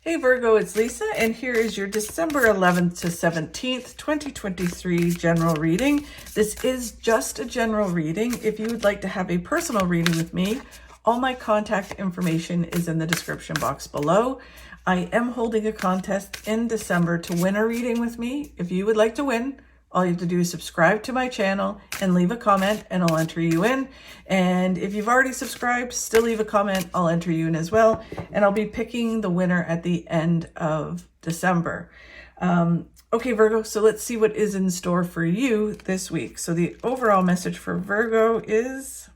Hey Virgo, it's Lisa, and here is your December 11th to 17th, 2023 general reading. This is just a general reading. If you would like to have a personal reading with me, all my contact information is in the description box below. I am holding a contest in December to win a reading with me. If you would like to win, all you have to do is subscribe to my channel and leave a comment and I'll enter you in. And if you've already subscribed, still leave a comment, I'll enter you in as well. And I'll be picking the winner at the end of December. Okay, Virgo, so let's see what is in store for you this week. So the overall message for Virgo is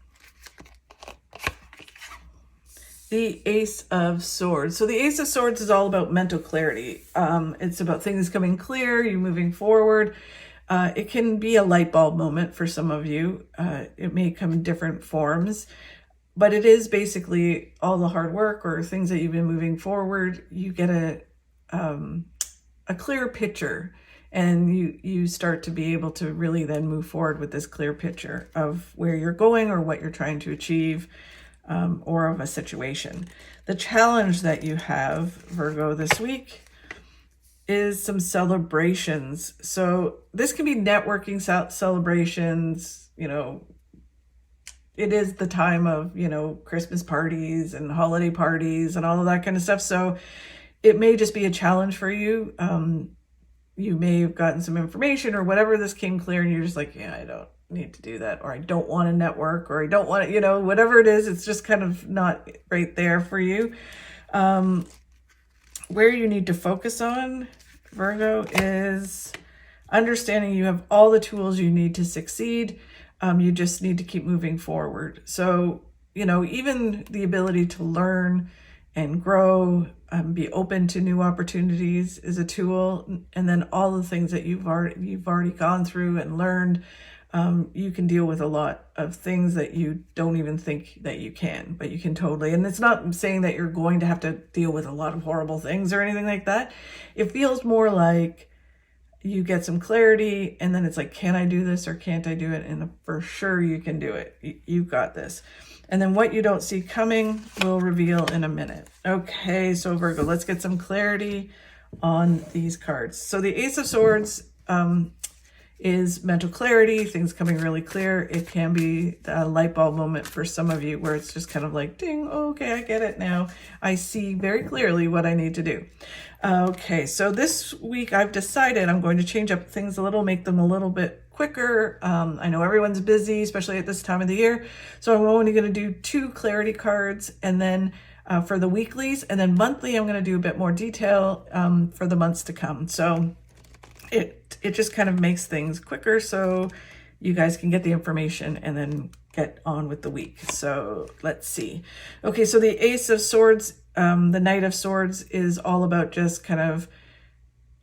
the Ace of Swords. So the Ace of Swords is all about mental clarity. It's about things coming clear, you moving forward. It can be a light bulb moment for some of you. It may come in different forms, but it is basically all the hard work or things that you've been moving forward. You get a clear picture, and you start to be able to really then move forward with this clear picture of where you're going or what you're trying to achieve, or of a situation. The challenge that you have, Virgo, this week is some celebrations. So this can be networking celebrations. You know, it is the time of, Christmas parties and holiday parties and all of that kind of stuff. So it may just be a challenge for you. You may have gotten some information or whatever, this came clear and you're just like, yeah, I don't need to do that, or I don't want to network, or I don't want to, whatever it is, it's just kind of not right there for you. Where you need to focus on, Virgo, is understanding you have all the tools you need to succeed. You just need to keep moving forward. So, even the ability to learn and grow, be open to new opportunities is a tool. And then all the things that you've already gone through and learned, you can deal with a lot of things that you don't even think that you can, but you can totally. And it's not saying that you're going to have to deal with a lot of horrible things or anything like that. It feels more like you get some clarity and then it's like, can I do this or can't I do it? And for sure you can do it. You've got this. And then what you don't see coming will reveal in a minute. Okay, so Virgo, let's get some clarity on these cards. So the Ace of Swords, is mental clarity, things coming really clear. It can be a light bulb moment for some of you where it's just kind of like, ding, okay, I get it now. I see very clearly what I need to do. Okay, so this week I've decided I'm going to change up things a little, make them a little bit quicker. I know everyone's busy, especially at this time of the year. So I'm only going to do 2 clarity cards, and then for the weeklies, and then monthly I'm going to do a bit more detail for the months to come. So it just kind of makes things quicker so you guys can get the information and then get on with the week. So let's see. Okay, so the Ace of Swords, the Knight of Swords is all about just kind of,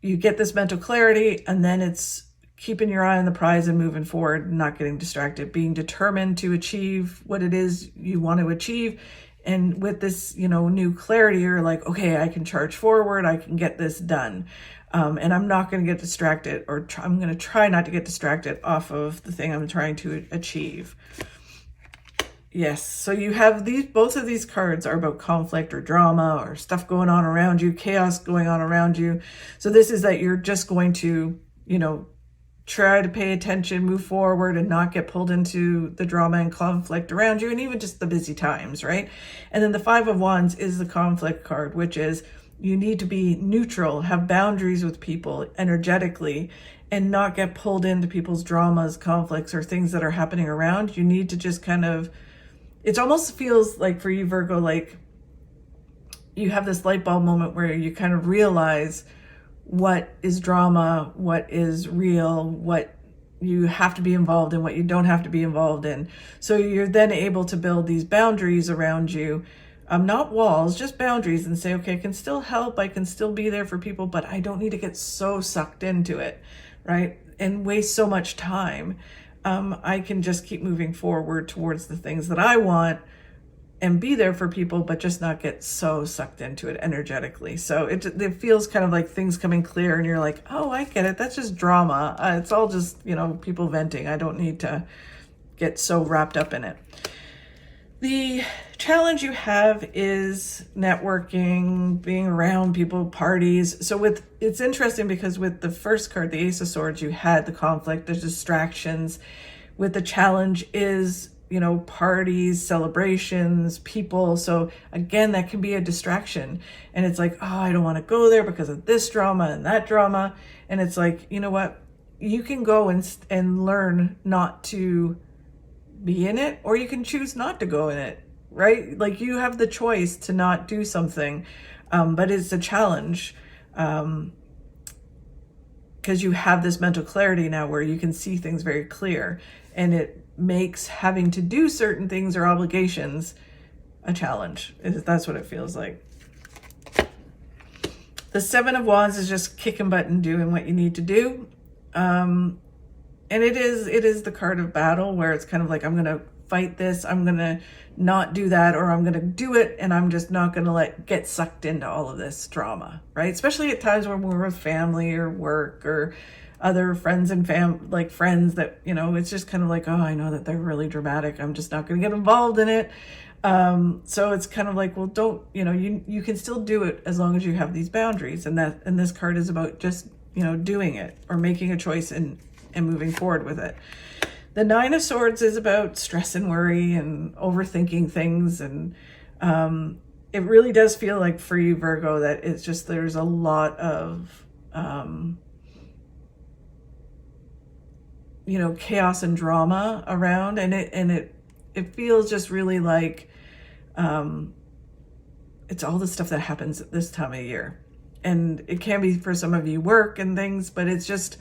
you get this mental clarity and then it's keeping your eye on the prize and moving forward, not getting distracted, being determined to achieve what it is you want to achieve. And with this, new clarity, you're like, okay, I can charge forward, I can get this done. And I'm not going to get distracted, or I'm going to try not to get distracted off of the thing I'm trying to achieve. Yes, so you have both of these cards are about conflict or drama or stuff going on around you, chaos going on around you. So this is that you're just going to, try to pay attention, move forward, and not get pulled into the drama and conflict around you, and even just the busy times, right? And then the 5 of Wands is the conflict card, which is you need to be neutral, have boundaries with people energetically, and not get pulled into people's dramas, conflicts, or things that are happening around. You need to just kind of, it almost feels like for you, Virgo, like you have this light bulb moment where you kind of realize what is drama, what is real, what you have to be involved in, what you don't have to be involved in. So you're then able to build these boundaries around you, not walls, just boundaries, and say, okay, I can still help, I can still be there for people, but I don't need to get so sucked into it, right? And waste so much time. I can just keep moving forward towards the things that I want and be there for people, but just not get so sucked into it energetically. So it feels kind of like things coming clear and you're like, oh, I get it. That's just drama. It's all just, people venting. I don't need to get so wrapped up in it. The challenge you have is networking, being around people, parties. So it's interesting because with the first card, the Ace of Swords, you had the conflict, the distractions. With the challenge is, parties, celebrations, people. So again, that can be a distraction. And it's like, oh, I don't want to go there because of this drama and that drama. And it's like, you know what? You can go and learn not to be in it, or you can choose not to go in it, right? Like you have the choice to not do something, but it's a challenge because you have this mental clarity now where you can see things very clear, and it makes having to do certain things or obligations a challenge. That's what it feels like. The Seven of Wands is just kicking butt and doing what you need to do. And it is the card of battle where it's kind of like, I'm going to fight this. I'm going to not do that, or I'm going to do it. And I'm just not going to get sucked into all of this drama, right? Especially at times when we're with family or work or other friends and friends that, it's just kind of like, oh, I know that they're really dramatic. I'm just not going to get involved in it. So it's kind of like, well, don't, you can still do it as long as you have these boundaries. And this card is about just, doing it or making a choice and moving forward with it. The Nine of Swords is about stress and worry and overthinking things. And it really does feel like for you, Virgo, that it's just, there's a lot of, chaos and drama around. And it feels just really like it's all the stuff that happens at this time of year. And it can be for some of you work and things, but it's just,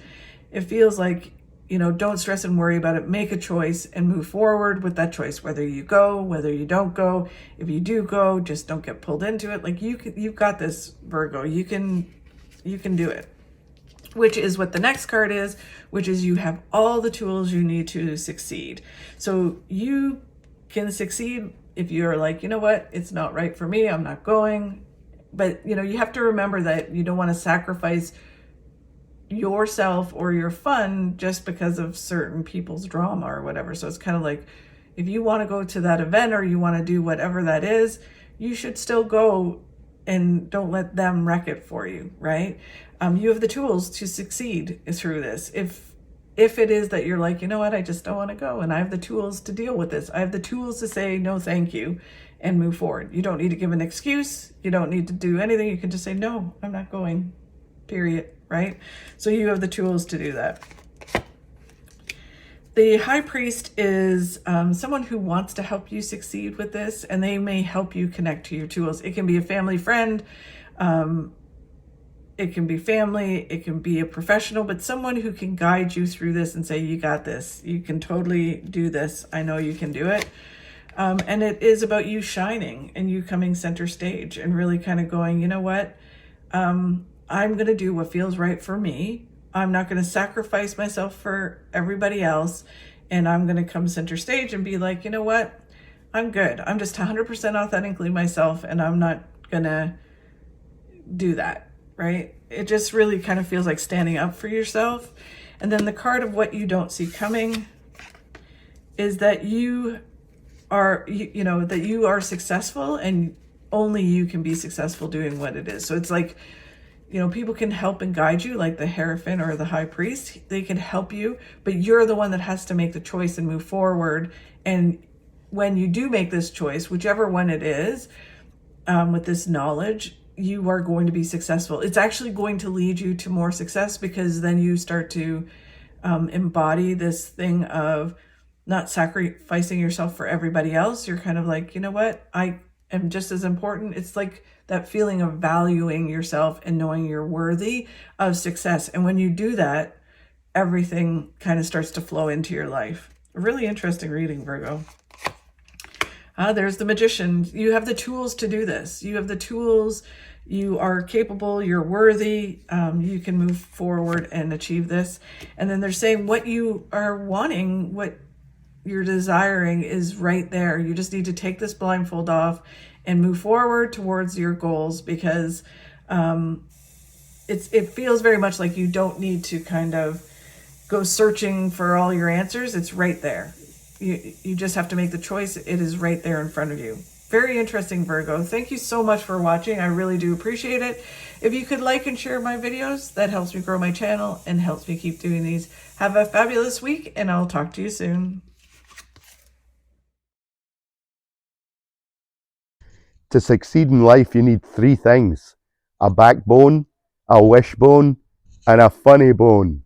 it feels like, don't stress and worry about it. Make a choice and move forward with that choice, whether you go, whether you don't go. If you do go, just don't get pulled into it. Like you've got this, Virgo. You can do it. Which is what the next card is, which is you have all the tools you need to succeed. So you can succeed if you're like, you know what, it's not right for me, I'm not going. But, you have to remember that you don't want to sacrifice yourself or your fun just because of certain people's drama or whatever. So it's kind of like, if you want to go to that event or you want to do whatever that is, you should still go and don't let them wreck it for you, right? You have the tools to succeed through this. If it is that you're like, you know what, I just don't want to go, and I have the tools to deal with this. I have the tools to say no, thank you, and move forward. You don't need to give an excuse. You don't need to do anything. You can just say, no, I'm not going, period, right? So you have the tools to do that. The High Priest is someone who wants to help you succeed with this, and they may help you connect to your tools. It can be a family friend, it can be family, it can be a professional, but someone who can guide you through this and say, you got this, you can totally do this, I know you can do it. And it is about you shining and you coming center stage and really kind of going, you know what, I'm going to do what feels right for me. I'm not going to sacrifice myself for everybody else. And I'm going to come center stage and be like, you know what, I'm good. I'm just 100% authentically myself, and I'm not going to do that, right? It just really kind of feels like standing up for yourself. And then the card of what you don't see coming is that you are, that you are successful, and only you can be successful doing what it is. So it's like, people can help and guide you, like the Hierophant or the High Priest. They can help you, but you're the one that has to make the choice and move forward. And when you do make this choice, whichever one it is, with this knowledge, you are going to be successful. It's actually going to lead you to more success, because then you start to embody this thing of not sacrificing yourself for everybody else. You're kind of like, you know what, I am just as important. It's like that feeling of valuing yourself and knowing you're worthy of success. And when you do that, everything kind of starts to flow into your life. Really interesting reading, Virgo. There's the Magician. You have the tools to do this. You have the tools. You are capable. You're worthy. You can move forward and achieve this. And then they're saying what you are wanting, what you're desiring is right there. You just need to take this blindfold off and move forward towards your goals, because it feels very much like you don't need to kind of go searching for all your answers. It's right there. You just have to make the choice. It is right there in front of you. Very interesting, Virgo. Thank you so much for watching. I really do appreciate it. If you could like and share my videos, that helps me grow my channel and helps me keep doing these. Have a fabulous week, and I'll talk to you soon. To succeed in life, you need three things: a backbone, a wishbone, and a funny bone.